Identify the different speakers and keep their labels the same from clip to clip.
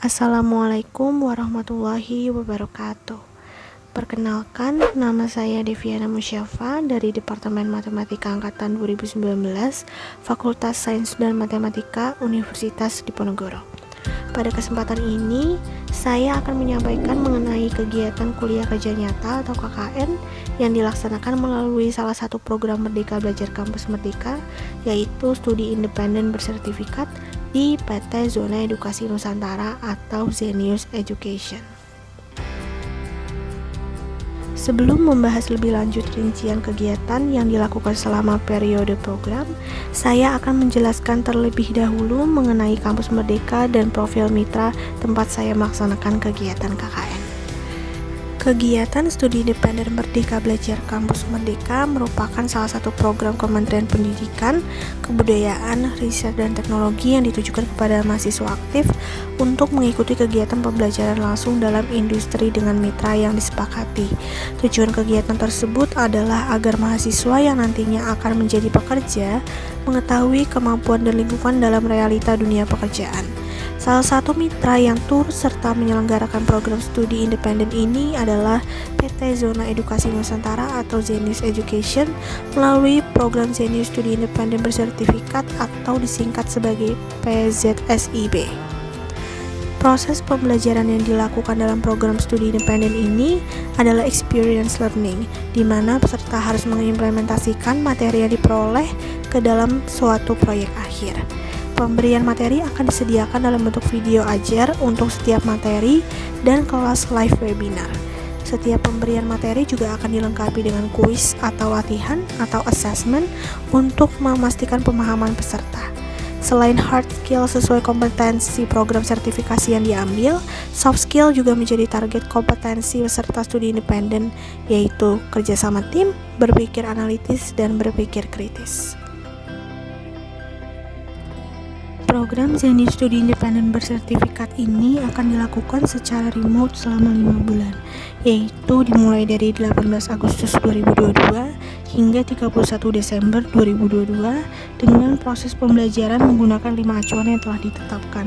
Speaker 1: Assalamualaikum warahmatullahi wabarakatuh. Perkenalkan, nama saya Deviana Musyafa dari Departemen Matematika Angkatan 2019, Fakultas Sains dan Matematika Universitas Diponegoro. Pada kesempatan ini, saya akan menyampaikan mengenai kegiatan kuliah kerja nyata atau KKN yang dilaksanakan melalui salah satu program Merdeka Belajar Kampus Merdeka, yaitu Studi Independen Bersertifikat di PT Zona Edukasi Nusantara atau Zenius Education. Sebelum membahas lebih lanjut rincian kegiatan yang dilakukan selama periode program, saya akan menjelaskan terlebih dahulu mengenai Kampus Merdeka dan profil mitra tempat saya melaksanakan kegiatan KKN. Kegiatan Studi Independen Merdeka Belajar Kampus Merdeka merupakan salah satu program Kementerian Pendidikan, Kebudayaan, Riset, dan Teknologi yang ditujukan kepada mahasiswa aktif untuk mengikuti kegiatan pembelajaran langsung dalam industri dengan mitra yang disepakati. Tujuan kegiatan tersebut adalah agar mahasiswa yang nantinya akan menjadi pekerja mengetahui kemampuan dan lingkungan dalam realita dunia pekerjaan. Salah satu mitra yang turut serta menyelenggarakan program studi independen ini adalah PT Zona Edukasi Nusantara atau Zenius Education melalui program Zenius Studi Independen Bersertifikat atau disingkat sebagai PZSIB. Proses pembelajaran yang dilakukan dalam program studi independen ini adalah experience learning, di mana peserta harus mengimplementasikan materi yang diperoleh ke dalam suatu proyek akhir. Pemberian materi akan disediakan dalam bentuk video ajar untuk setiap materi dan kelas live webinar. Setiap pemberian materi juga akan dilengkapi dengan kuis atau latihan atau assessment untuk memastikan pemahaman peserta. Selain hard skill sesuai kompetensi program sertifikasi yang diambil, soft skill juga menjadi target kompetensi peserta studi independen, yaitu kerjasama tim, berpikir analitis, dan berpikir kritis. Program Zenius Studi Independen Bersertifikat ini akan dilakukan secara remote selama 5 bulan, yaitu dimulai dari 18 Agustus 2022 hingga 31 Desember 2022 dengan proses pembelajaran menggunakan 5 acuan yang telah ditetapkan,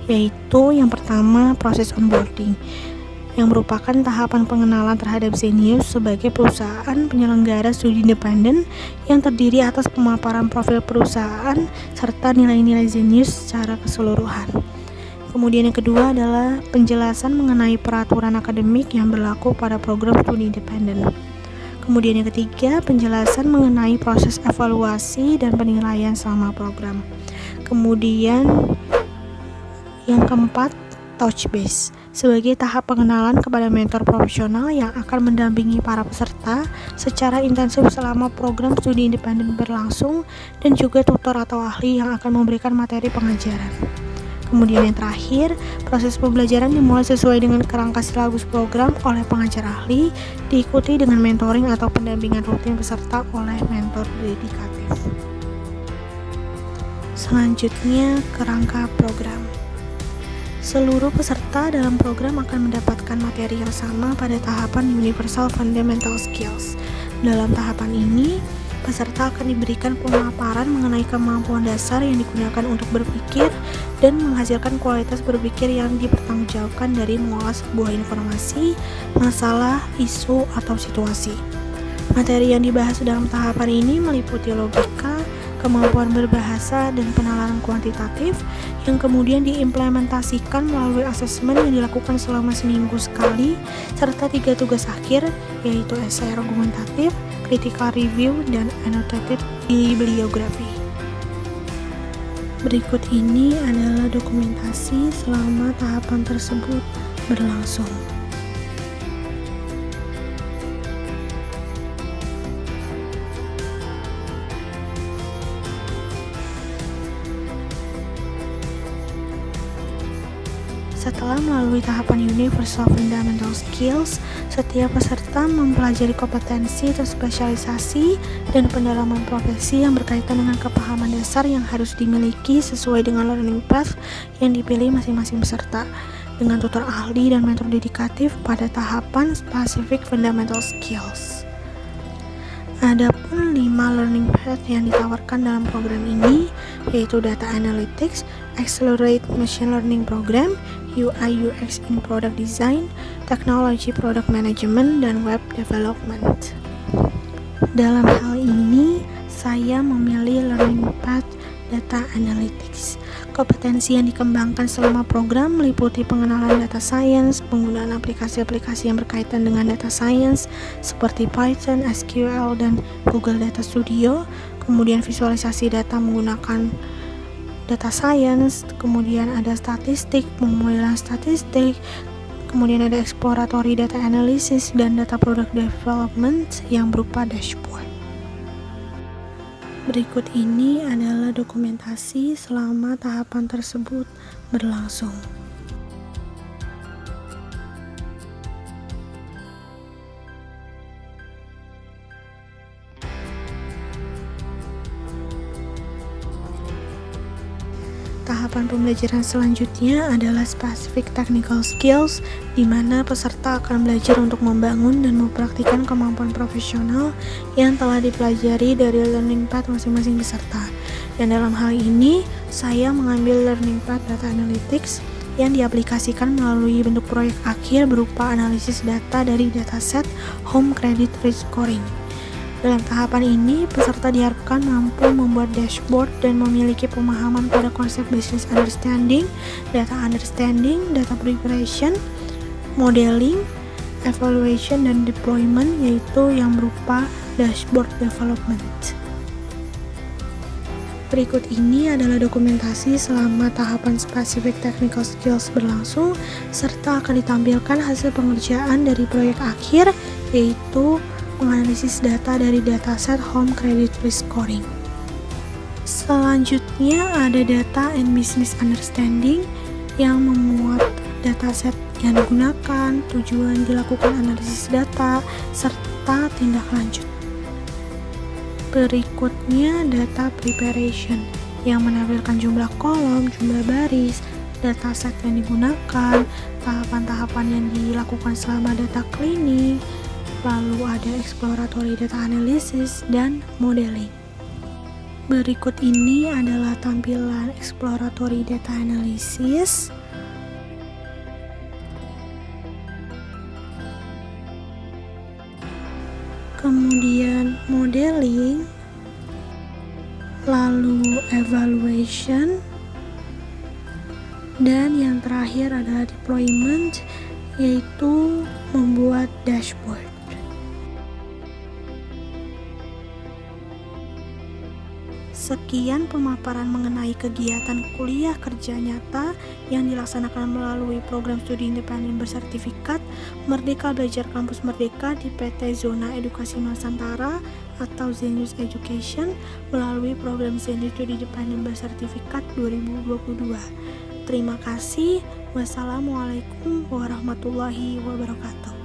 Speaker 1: yaitu yang pertama proses onboarding, yang merupakan tahapan pengenalan terhadap Zenius sebagai perusahaan penyelenggara studi independen yang terdiri atas pemaparan profil perusahaan serta nilai-nilai Zenius secara keseluruhan. Kemudian yang kedua adalah penjelasan mengenai peraturan akademik yang berlaku pada program studi independen. Kemudian yang ketiga, penjelasan mengenai proses evaluasi dan penilaian selama program. Kemudian yang keempat, touch base sebagai tahap pengenalan kepada mentor profesional yang akan mendampingi para peserta secara intensif selama program studi independen berlangsung dan juga tutor atau ahli yang akan memberikan materi pengajaran. Kemudian yang terakhir, proses pembelajaran dimulai sesuai dengan kerangka silabus program oleh pengajar ahli, diikuti dengan mentoring atau pendampingan rutin peserta oleh mentor dedikatif. Selanjutnya, kerangka program. Seluruh peserta dalam program akan mendapatkan materi yang sama pada tahapan Universal Fundamental Skills. Dalam tahapan ini, peserta akan diberikan pemaparan mengenai kemampuan dasar yang digunakan untuk berpikir dan menghasilkan kualitas berpikir yang dipertanggungjawabkan dari mengolah sebuah informasi, masalah, isu, atau situasi. Materi yang dibahas dalam tahapan ini meliputi logika, kemampuan berbahasa, dan penalaran kuantitatif yang kemudian diimplementasikan melalui asesmen yang dilakukan selama seminggu sekali serta 3 tugas akhir, yaitu esai argumentatif, critical review, dan annotated bibliografi. Berikut ini adalah dokumentasi selama tahapan tersebut berlangsung. Setelah melalui tahapan Universal Fundamental Skills, setiap peserta mempelajari kompetensi terspesialisasi dan pendalaman profesi yang berkaitan dengan kepahaman dasar yang harus dimiliki sesuai dengan learning path yang dipilih masing-masing peserta, dengan tutor ahli dan mentor dedikatif pada tahapan Specific Fundamental Skills. Adapun 5 learning path yang ditawarkan dalam program ini yaitu Data Analytics, Accelerate Machine Learning Program UI UX in Product Design, Teknologi Product Management, dan Web Development. Dalam hal ini, saya memilih Learning Path Data Analytics. Kompetensi yang dikembangkan selama program meliputi pengenalan data science, penggunaan aplikasi-aplikasi yang berkaitan dengan data science seperti Python, SQL, dan Google Data Studio, kemudian visualisasi data menggunakan data science, kemudian ada statistik, pemodelan statistik, kemudian ada exploratory data analysis, dan data product development yang berupa dashboard. Berikut ini adalah dokumentasi selama tahapan tersebut berlangsung. Tahapan pembelajaran selanjutnya adalah specific technical skills, di mana peserta akan belajar untuk membangun dan mempraktikkan kemampuan profesional yang telah dipelajari dari learning path masing-masing peserta. Dan dalam hal ini, saya mengambil learning path data analytics yang diaplikasikan melalui bentuk proyek akhir berupa analisis data dari dataset home credit risk scoring. Dalam tahapan ini, peserta diharapkan mampu membuat dashboard dan memiliki pemahaman pada konsep business understanding, data preparation, modeling, evaluation, dan deployment, yaitu yang berupa dashboard development. Berikut ini adalah dokumentasi selama tahapan specific technical skills berlangsung, serta akan ditampilkan hasil pengerjaan dari proyek akhir, yaitu menganalisis data dari dataset home credit risk scoring. Selanjutnya ada data and business understanding yang memuat dataset yang digunakan, tujuan dilakukan analisis data, serta tindak lanjut. Berikutnya data preparation yang menampilkan jumlah kolom, jumlah baris, dataset yang digunakan, tahapan-tahapan yang dilakukan selama data cleaning, lalu ada exploratory data analysis dan modeling. Berikut ini adalah tampilan exploratory data analysis. Kemudian modeling, lalu evaluation, dan yang terakhir adalah deployment, yaitu membuat dashboard. Sekian pemaparan mengenai kegiatan kuliah kerja nyata yang dilaksanakan melalui program studi independen bersertifikat Merdeka Belajar Kampus Merdeka di PT Zona Edukasi Nusantara atau Zenius Education melalui program Zenius Studi Independen Bersertifikat 2022. Terima kasih. Wassalamualaikum warahmatullahi wabarakatuh.